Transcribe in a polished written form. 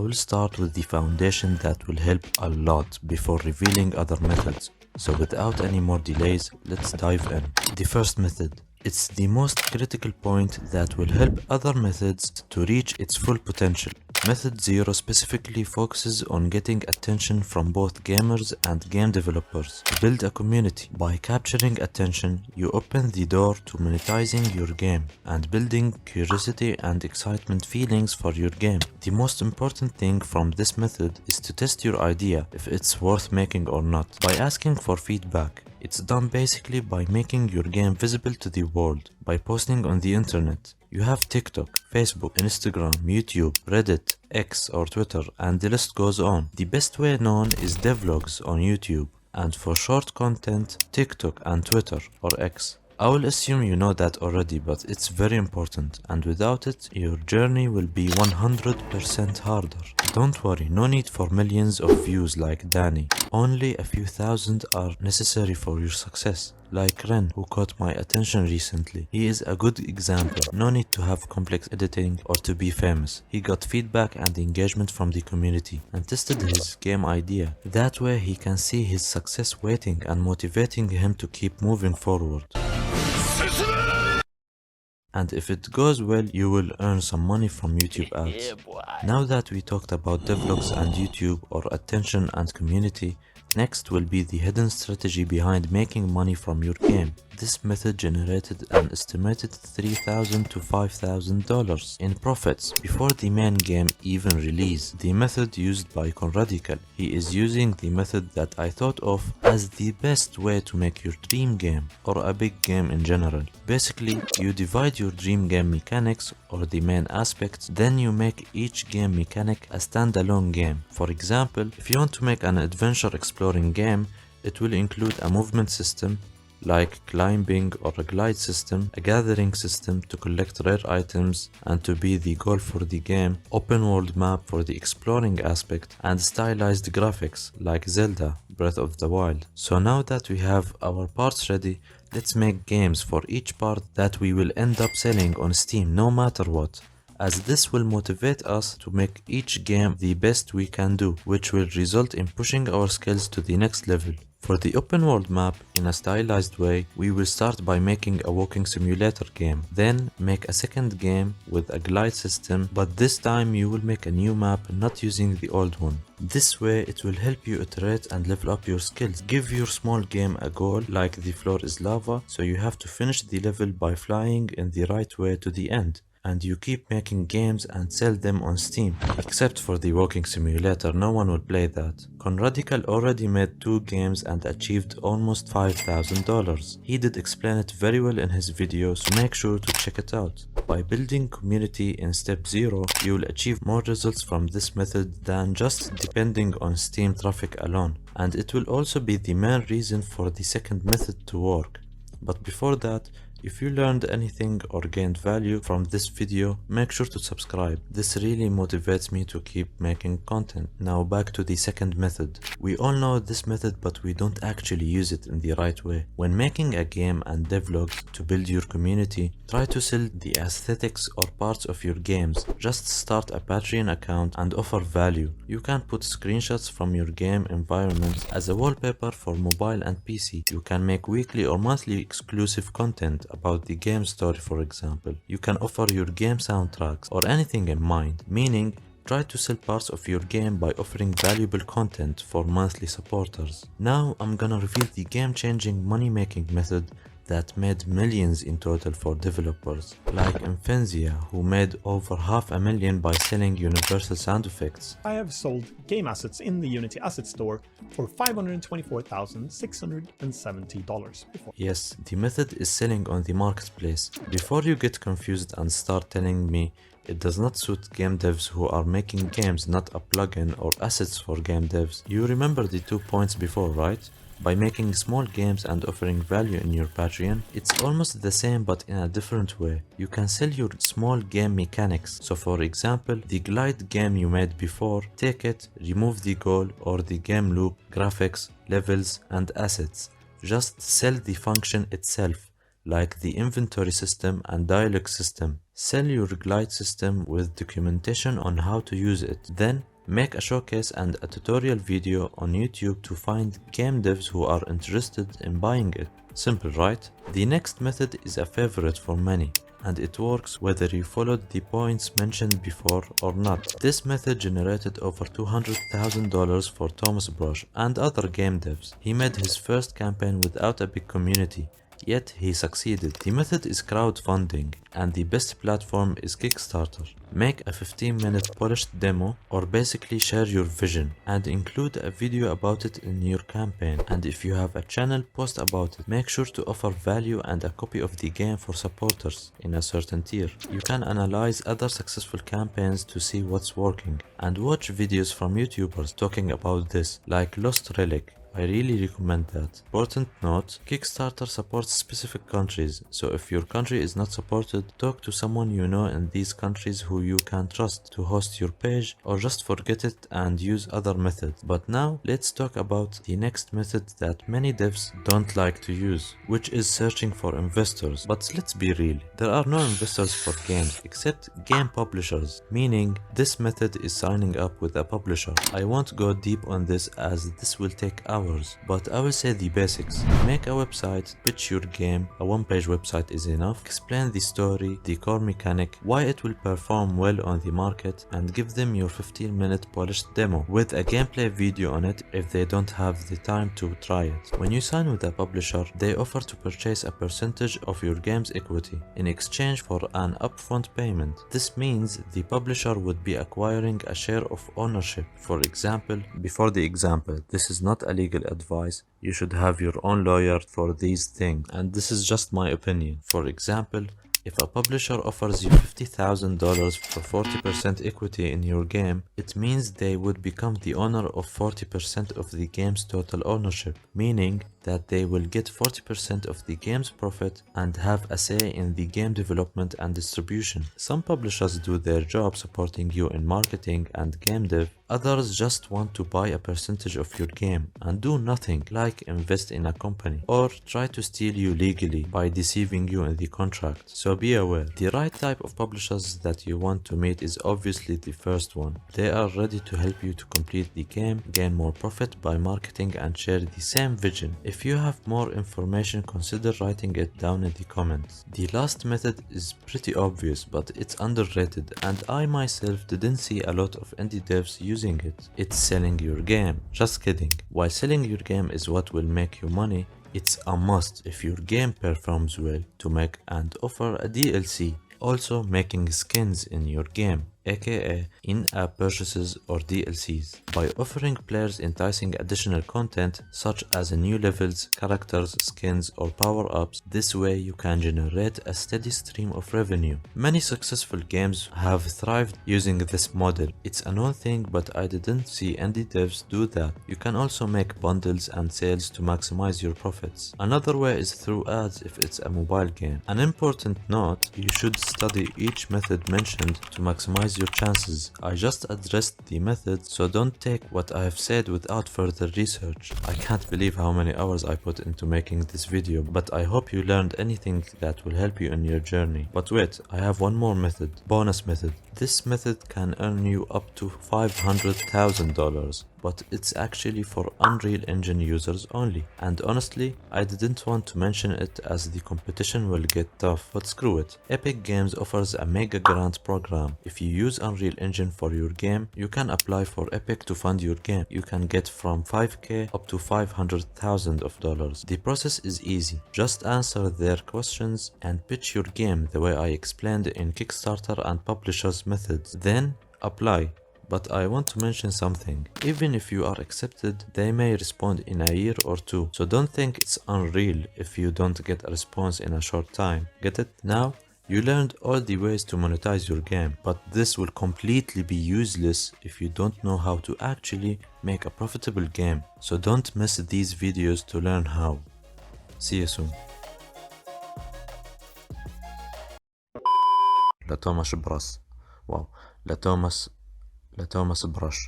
will start with the foundation that will help a lot before revealing other methods. So without any more delays, let's dive in. The first method. It's the most critical point that will help other methods to reach its full potential. Method 0 specifically focuses on getting attention from both gamers and game developers to build a community. By capturing attention, you open the door to monetizing your game and building curiosity and excitement feelings for your game. The most important thing from this method is to test your idea if it's worth making or not by asking for feedback. It's done basically by making your game visible to the world, by posting on the internet. You have TikTok, Facebook, Instagram, YouTube, Reddit, X or Twitter, and the list goes on. The best way known is devlogs on YouTube, and for short content, TikTok and Twitter or X. I will assume you know that already, but it's very important, and without it, your journey will be 100% harder. Don't worry, no need for millions of views like Danny. Only a few thousand are necessary for your success. Like Ren, who caught my attention recently. He is a good example. No need to have complex editing or to be famous. He got feedback and engagement from the community and tested his game idea. That way he can see his success waiting and motivating him to keep moving forward. And if it goes well, you will earn some money from YouTube ads. Now that we talked about devlogs and YouTube or attention and community, next will be the hidden strategy behind making money from your game. This method generated an estimated $3,000 to $5,000 in profits before the main game even released. The method used by Conradical. He is using the method that I thought of as the best way to make your dream game or a big game in general. Basically, you divide your dream game mechanics or the main aspects, then you make each game mechanic a standalone game. For example, if you want to make an adventure exploring game, it will include a movement system, like climbing or a glide system, a gathering system to collect rare items and to be the goal for the game, open world map for the exploring aspect, and stylized graphics like Zelda Breath of the Wild. So now that we have our parts ready, let's make games for each part that we will end up selling on Steam no matter what, as this will motivate us to make each game the best we can do, which will result in pushing our skills to the next level. For the open world map, in a stylized way, we will start by making a walking simulator game, then make a second game with a glide system, but this time you will make a new map not using the old one. This way it will help you iterate and level up your skills. Give your small game a goal, like the floor is lava, so you have to finish the level by flying in the right way to the end. And you keep making games and sell them on Steam. Except for the walking simulator, no one would play that. Conradical already made 2 games and achieved almost $5,000. He did explain it very well in his video, so make sure to check it out. By building community in step 0, you will achieve more results from this method than just depending on Steam traffic alone. And it will also be the main reason for the second method to work. But before that, if you learned anything or gained value from this video, make sure to subscribe. This really motivates me to keep making content. Now back to the second method. We all know this method, but we don't actually use it in the right way. When making a game and devlogs to build your community, try to sell the aesthetics or parts of your games. Just start a Patreon account and offer value. You can put screenshots from your game environment as a wallpaper for mobile and PC. You can make weekly or monthly exclusive content about the game story, for example. You can offer your game soundtracks or anything in mind, meaning try to sell parts of your game by offering valuable content for monthly supporters. Now I'm gonna reveal the game-changing money-making method that made millions in total for developers, like Infenzia, who made over $500,000 by selling universal sound effects. I have sold game assets in the Unity Asset Store for $524,670 before. Yes, the method is selling on the marketplace. Before you get confused and start telling me it does not suit game devs who are making games, not a plugin or assets for game devs. You remember the 2 points before, right? By making small games and offering value in your Patreon, it's almost the same but in a different way. You can sell your small game mechanics. So for example, the glide game you made before, take it, remove the goal or the game loop, graphics, levels and assets. Just sell the function itself, like the inventory system and dialogue system. Sell your glide system with documentation on how to use it. Then Make a showcase and a tutorial video on YouTube to find game devs who are interested in buying it. Simple, right? The next method is a favorite for many, and it works whether you followed the points mentioned before or not. This method generated over $200,000 for Thomas Brush and other game devs. He made his first campaign without a big community, yet he succeeded. The method is crowdfunding, and the best platform is Kickstarter. Make a 15-minute polished demo, or basically share your vision, and include a video about it in your campaign. And if you have a channel, post about it. Make sure to offer value and a copy of the game for supporters in a certain tier. You can analyze other successful campaigns to see what's working, and watch videos from YouTubers talking about this, like Lost Relic. I really recommend that. Important note, Kickstarter supports specific countries, so if your country is not supported, talk to someone you know in these countries who you can trust to host your page, or just forget it and use other methods. But now, let's talk about the next method that many devs don't like to use, which is searching for investors. But let's be real, there are no investors for games except game publishers, meaning this method is signing up with a publisher. I won't go deep on this as this will take hours, but I will say the basics. Make a website, pitch your game. A one-page website is enough. Explain the story, the core mechanic, why it will perform well on the market, and give them your 15-minute polished demo with a gameplay video on it if they don't have the time to try it. When you sign with a publisher, they offer to purchase a percentage of your game's equity in exchange for an upfront payment. This means the publisher would be acquiring a share of ownership. For example, this is not a legal advice. You should have your own lawyer for these things, and this is just my opinion. For example, if a publisher offers you $50,000 for 40% equity in your game, it means they would become the owner of 40% of the game's total ownership, meaning that they will get 40% of the game's profit and have a say in the game development and distribution. Some publishers do their job supporting you in marketing and game dev. Others just want to buy a percentage of your game and do nothing, like invest in a company or try to steal you legally by deceiving you in the contract. So be aware. The right type of publishers that you want to meet is obviously the first one. They are ready to help you to complete the game, gain more profit by marketing, and share the same vision. If you have more information, consider writing it down in the comments. The last method is pretty obvious, but it's underrated, and I myself didn't see a lot of indie devs using it. It's selling your game. Just kidding. While selling your game is what will make you money, it's a must if your game performs well to make and offer a DLC. Also, making skins in your game, aka in-app purchases or DLCs, by offering players enticing additional content such as new levels, characters, skins, or power-ups. This way you can generate a steady stream of revenue. Many successful games have thrived using this model. It's a known thing, but I didn't see indie devs do that. You can also make bundles and sales to maximize your profits. Another way is through ads if it's a mobile game. An important note, you should study each method mentioned to maximize your chances. I just addressed the method, so don't take what I have said without further research. I can't believe how many hours I put into making this video, but I hope you learned anything that will help you in your journey. But wait, I have one more method, bonus method. This method can earn you up to $500,000. But it's actually for Unreal Engine users only. And honestly, I didn't want to mention it as the competition will get tough, but screw it. Epic Games offers a mega grant program. If you use Unreal Engine for your game, you can apply for Epic to fund your game. You can get from $5,000 up to $500,000. The process is easy. Just answer their questions and pitch your game the way I explained in Kickstarter and publishers' methods. Then apply. But I want to mention something. Even if you are accepted, they may respond in a year or two. So don't think it's unreal if you don't get a response in a short time. Get it? Now, you learned all the ways to monetize your game, but this will completely be useless if you don't know how to actually make a profitable game. So don't miss these videos to learn how. See you soon. لتوماس براس. واو. لتوماس براش.